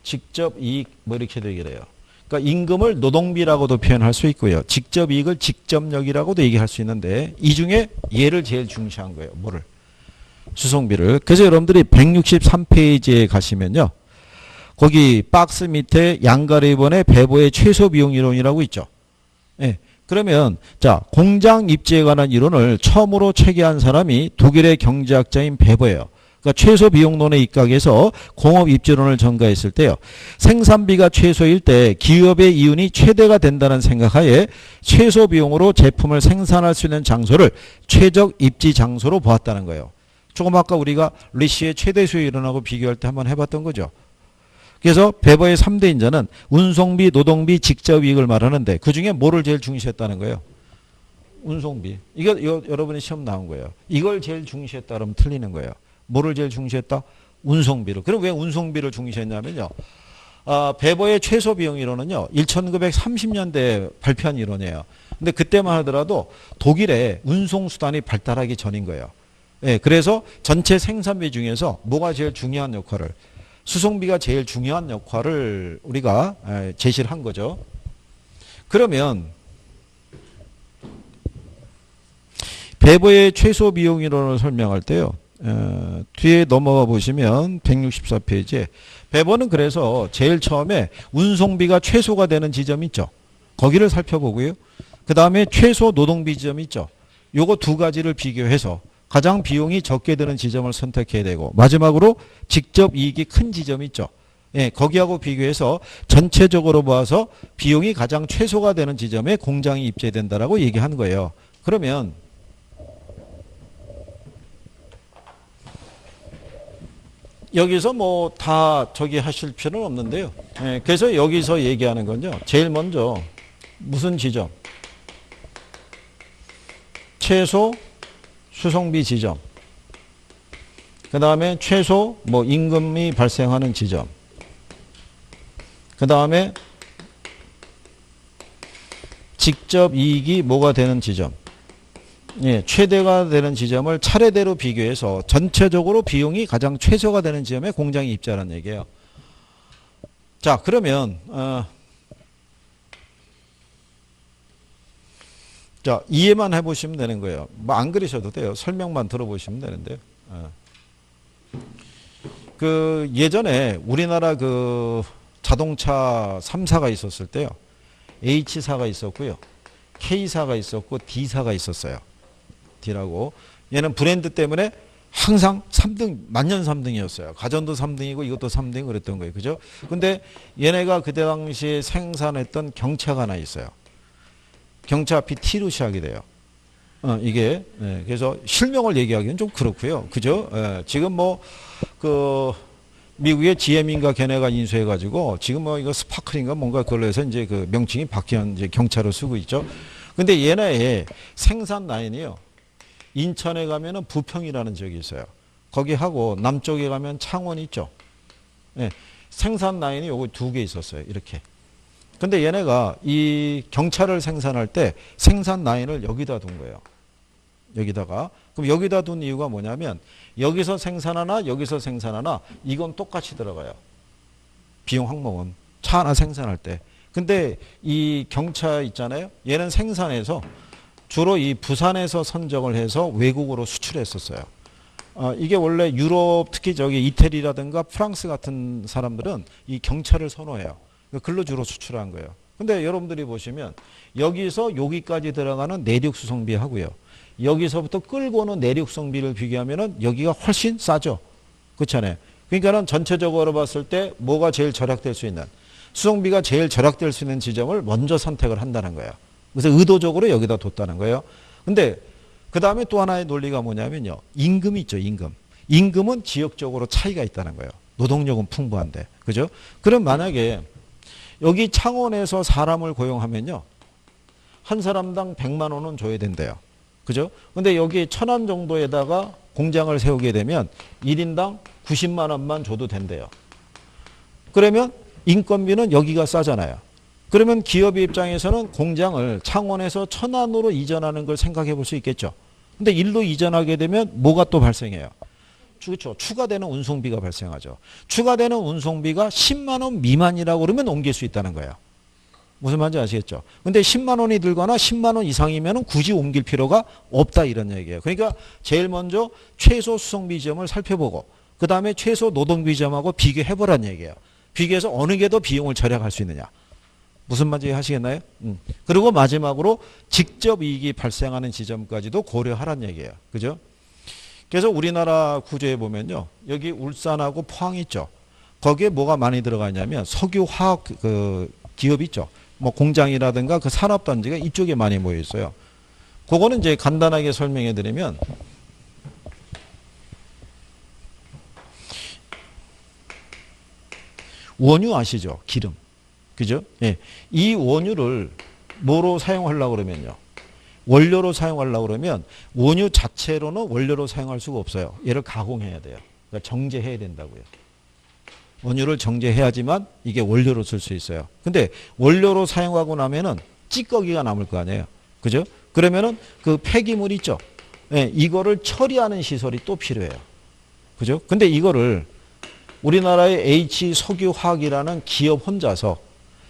직접 이익 뭐 이렇게도 얘기를 해요. 그러니까 임금을 노동비라고도 표현할 수 있고요. 직접 이익을 직접력이라고도 얘기할 수 있는데 이 중에 얘를 제일 중시한 거예요. 뭐를? 수송비를. 그래서 여러분들이 163페이지에 가시면요. 거기 박스 밑에 양가리번의 배보의 최소 비용 이론이라고 있죠. 예. 그러면 자, 공장 입지에 관한 이론을 처음으로 체계한 사람이 독일의 경제학자인 베버예요. 그러니까 최소 비용론에 입각해서 공업 입지론을 전가했을 때요. 생산비가 최소일 때 기업의 이윤이 최대가 된다는 생각하에 최소 비용으로 제품을 생산할 수 있는 장소를 최적 입지 장소로 보았다는 거예요. 조금 아까 우리가 리시의 최대 수요 이론하고 비교할 때 한번 해봤던 거죠. 그래서 배버의 3대 인자는 운송비, 노동비, 직접이익을 말하는데 그중에 뭐를 제일 중시했다는 거예요? 운송비. 이거 여러분이 시험 나온 거예요. 이걸 제일 중시했다 그러면 틀리는 거예요. 뭐를 제일 중시했다? 운송비를. 그럼 왜 운송비를 중시했냐면요. 배버의 최소 비용 이론은요. 1930년대에 발표한 이론이에요. 근데 그때만 하더라도 독일의 운송수단이 발달하기 전인 거예요. 예, 그래서 전체 생산비 중에서 뭐가 제일 중요한 역할을, 수송비가 제일 중요한 역할을 우리가 제시를 한 거죠. 그러면 배버의 최소 비용 이론을 설명할 때요. 뒤에 넘어가 보시면 164페이지에 배버는 그래서 제일 처음에 운송비가 최소가 되는 지점이 있죠. 거기를 살펴보고요. 그 다음에 최소 노동비 지점이 있죠. 요거 두 가지를 비교해서 가장 비용이 적게 드는 지점을 선택해야 되고 마지막으로 직접 이익이 큰 지점이 있죠. 예, 거기하고 비교해서 전체적으로 봐서 비용이 가장 최소가 되는 지점에 공장이 입재된다라고 얘기하는 거예요. 그러면 여기서 뭐 다 저기 하실 필요는 없는데요. 예, 그래서 여기서 얘기하는 건요. 제일 먼저 무슨 지점? 최소 수송비 지점. 그 다음에 최소 뭐 임금이 발생하는 지점. 그 다음에 직접 이익이 뭐가 되는 지점. 예, 최대가 되는 지점을 차례대로 비교해서 전체적으로 비용이 가장 최소가 되는 지점에 공장이 입자라는 얘기예요. 자, 그러면 자, 이해만 해보시면 되는 거예요. 뭐 안 그리셔도 돼요. 설명만 들어보시면 되는데요. 그 예전에 우리나라 그 자동차 3사가 있었을 때요. H사가 있었고요. K사가 있었고 D사가 있었어요. D라고. 얘는 브랜드 때문에 항상 3등, 만년 3등이었어요. 가전도 3등이고 이것도 3등 그랬던 거예요. 그죠? 근데 얘네가 그때 당시에 생산했던 경차가 하나 있어요. 경차 앞이 T로 시작이 돼요. 이게, 예, 그래서 실명을 얘기하기는 좀 그렇고요. 그죠? 예, 지금 뭐, 미국의 GM인가 걔네가 인수해가지고, 지금 뭐 이거 스파클인가 뭔가 그걸로 해서 이제 그 명칭이 바뀌는 이제 경차로 쓰고 있죠. 근데 얘네의 생산 라인이요. 인천에 가면은 부평이라는 지역이 있어요. 거기 하고 남쪽에 가면 창원이 있죠. 예, 생산 라인이 요거 두 개 있었어요. 이렇게. 근데 얘네가 이 경차를 생산할 때 생산 라인을 여기다 둔 거예요. 여기다가. 그럼 여기다 둔 이유가 뭐냐면 여기서 생산하나 여기서 생산하나 이건 똑같이 들어가요. 비용 항목은. 차 하나 생산할 때. 근데 이 경차 있잖아요. 얘는 생산해서 주로 이 부산에서 선정을 해서 외국으로 수출했었어요. 이게 원래 유럽 특히 저기 이태리라든가 프랑스 같은 사람들은 이 경차를 선호해요. 글로 주로 수출한 거예요. 근데 여러분들이 보시면 여기서 여기까지 들어가는 내륙 수송비 하고요. 여기서부터 끌고 오는 내륙 수송비를 비교하면은 여기가 훨씬 싸죠. 그렇잖아요. 그러니까는 전체적으로 봤을 때 뭐가 제일 절약될 수 있는, 수송비가 제일 절약될 수 있는 지점을 먼저 선택을 한다는 거예요. 그래서 의도적으로 여기다 뒀다는 거예요. 근데 그 다음에 또 하나의 논리가 뭐냐면요. 임금이 있죠. 임금. 임금은 지역적으로 차이가 있다는 거예요. 노동력은 풍부한데. 그죠? 그럼 만약에 여기 창원에서 사람을 고용하면요. 한 사람당 100만 원은 줘야 된대요. 그죠? 근데 여기 천안 정도에다가 공장을 세우게 되면 1인당 90만 원만 줘도 된대요. 그러면 인건비는 여기가 싸잖아요. 그러면 기업의 입장에서는 공장을 창원에서 천안으로 이전하는 걸 생각해 볼 수 있겠죠. 근데 일로 이전하게 되면 뭐가 또 발생해요? 그렇죠. 추가되는 운송비가 발생하죠. 추가되는 운송비가 10만 원 미만이라고 그러면 옮길 수 있다는 거예요. 무슨 말인지 아시겠죠? 근데 10만 원이 들거나 10만 원 이상이면 굳이 옮길 필요가 없다 이런 얘기예요. 그러니까 제일 먼저 최소 수송비 지점을 살펴보고 그 다음에 최소 노동비 지점하고 비교해보라는 얘기예요. 비교해서 어느 게 더 비용을 절약할 수 있느냐. 무슨 말인지 하시겠나요? 그리고 마지막으로 직접 이익이 발생하는 지점까지도 고려하라는 얘기예요. 그죠? 그래서 우리나라 구조에 보면요. 여기 울산하고 포항 있죠. 거기에 뭐가 많이 들어가 있냐면 석유 화학 그 기업 있죠. 뭐 공장이라든가 그 산업단지가 이쪽에 많이 모여 있어요. 그거는 이제 간단하게 설명해 드리면 원유 아시죠? 기름. 그죠? 예. 이 원유를 뭐로 사용하려고 그러면요. 원료로 사용하려고 그러면 원유 자체로는 원료로 사용할 수가 없어요. 얘를 가공해야 돼요. 그러니까 정제해야 된다고요. 원유를 정제해야지만 이게 원료로 쓸 수 있어요. 근데 원료로 사용하고 나면은 찌꺼기가 남을 거 아니에요. 그죠? 그러면은 그 폐기물 있죠? 예, 이거를 처리하는 시설이 또 필요해요. 그죠? 근데 이거를 우리나라의 H석유화학이라는 기업 혼자서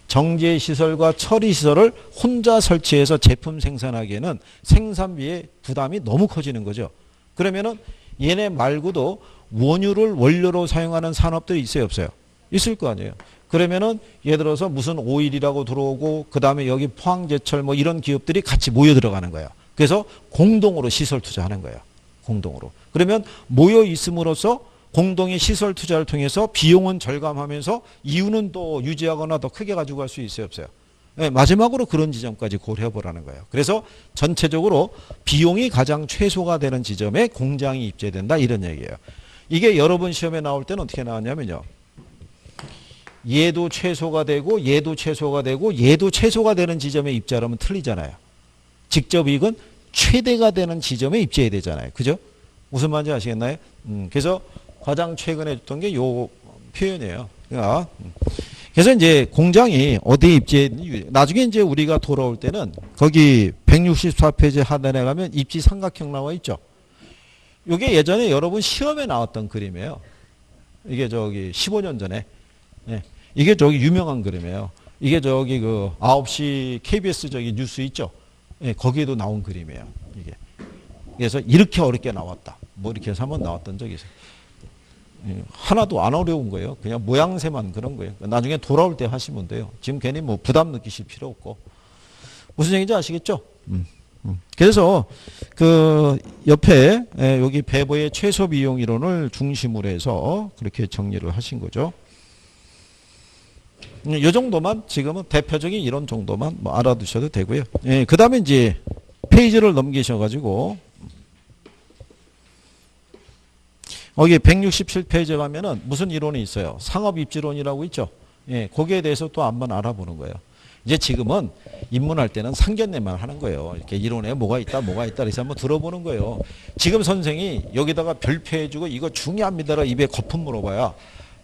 정제시설과 처리시설을 혼자 설치해서 제품 생산하기에는 생산비의 부담이 너무 커지는 거죠. 그러면은 얘네 말고도 원유를 원료로 사용하는 산업들이 있어요, 없어요? 있을 거 아니에요. 그러면은 예를 들어서 무슨 오일이라고 들어오고 그 다음에 여기 포항제철 뭐 이런 기업들이 같이 모여 들어가는 거예요. 그래서 공동으로 시설 투자하는 거예요. 공동으로. 그러면 모여 있음으로써 공동의 시설 투자를 통해서 비용은 절감하면서 이윤은 또 유지하거나 더 크게 가지고 갈 수 있어요, 없어요? 네, 마지막으로 그런 지점까지 고려해 보라는 거예요. 그래서 전체적으로 비용이 가장 최소가 되는 지점에 공장이 입재된다 이런 얘기예요. 이게 여러분 시험에 나올 때는 어떻게 나왔냐면요. 얘도 최소가 되고 얘도 최소가 되고 얘도 최소가 되는 지점에 입재하면 틀리잖아요. 직접 이익은 최대가 되는 지점에 입재해야 되잖아요. 그죠? 무슨 말인지 아시겠나요? 그래서 가장 최근에 줬던 게 요 표현이에요. 그러니까 그래서 이제 공장이 어디에 입지했는지 나중에 이제 우리가 돌아올 때는 거기 164페이지 하단에 가면 입지 삼각형 나와 있죠. 이게 예전에 여러분 시험에 나왔던 그림이에요. 이게 저기 15년 전에. 예. 이게 저기 유명한 그림이에요. 이게 저기 그 9시 KBS 저기 뉴스 있죠. 예, 거기에도 나온 그림이에요. 이게. 그래서 이렇게 어렵게 나왔다. 뭐 이렇게 해서 한번 나왔던 적이 있어요. 하나도 안 어려운 거예요. 그냥 모양새만 그런 거예요. 나중에 돌아올 때 하시면 돼요. 지금 괜히 뭐 부담 느끼실 필요 없고. 무슨 얘기인지 아시겠죠? 그래서 그 옆에 여기 배보의 최소 비용 이론을 중심으로 해서 그렇게 정리를 하신 거죠. 이 정도만 지금은 대표적인 이론 정도만 뭐 알아두셔도 되고요. 예, 그 다음에 이제 페이지를 넘기셔가지고 여기 167페이지에 가면은 무슨 이론이 있어요? 상업입지론이라고 있죠. 예, 거기에 대해서 또 한번 알아보는 거예요. 이제 지금은 입문할 때는 상견례만 하는 거예요. 이렇게 이론에 뭐가 있다, 그래서 한번 들어보는 거예요. 지금 선생이 여기다가 별표해주고 이거 중요합니다라 입에 거품 물어봐야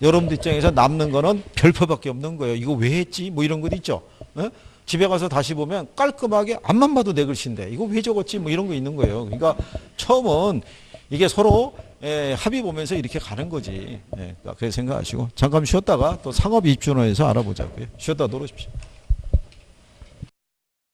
여러분들 입장에서 남는 거는 별표밖에 없는 거예요. 이거 왜 했지? 뭐 이런 것 있죠. 예? 집에 가서 다시 보면 깔끔하게 앞만 봐도 내 글씨인데 이거 왜 적었지? 뭐 이런 거 있는 거예요. 그러니까 처음은 이게 서로 합의 보면서 이렇게 가는 거지. 그렇게 생각하시고 잠깐 쉬었다가 또 상업입준호에서 알아보자고요. 쉬었다 놀으십시오.